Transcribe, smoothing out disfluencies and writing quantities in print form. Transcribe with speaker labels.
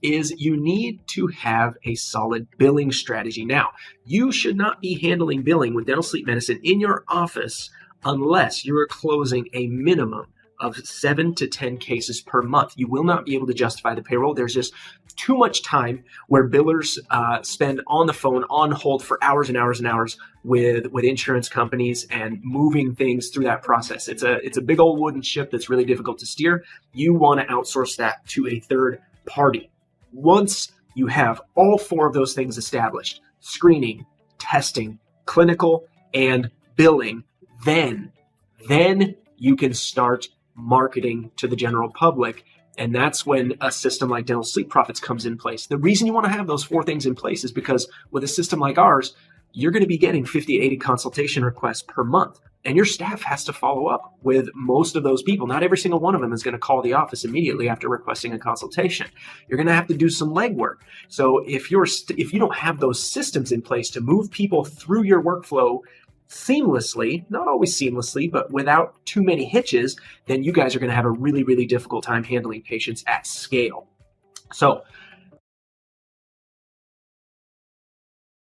Speaker 1: is you need to have a solid billing strategy. Now, you should not be handling billing with dental sleep medicine in your office unless you are closing a minimum of 7 to 10 cases per month. You will not be able to justify the payroll. There's just too much time where billers spend on the phone, on hold for hours and hours and hours with insurance companies and moving things through that process. It's a big old wooden ship that's really difficult to steer. You want to outsource that to a third party. Once you have all 4 of those things established, screening, testing, clinical, and billing, then you can start marketing to the general public. And that's when a system like Dental Sleep Profits comes in place. The reason you want to have those 4 things in place is because with a system like ours, you're going to be getting 50 to 80 consultation requests per month. And your staff has to follow up with most of those people. Not every single one of them is going to call the office immediately after requesting a consultation. You're going to have to do some legwork. So if you don't have those systems in place to move people through your workflow seamlessly, not always seamlessly, but without too many hitches, then you guys are going to have a really, really difficult time handling patients at scale. So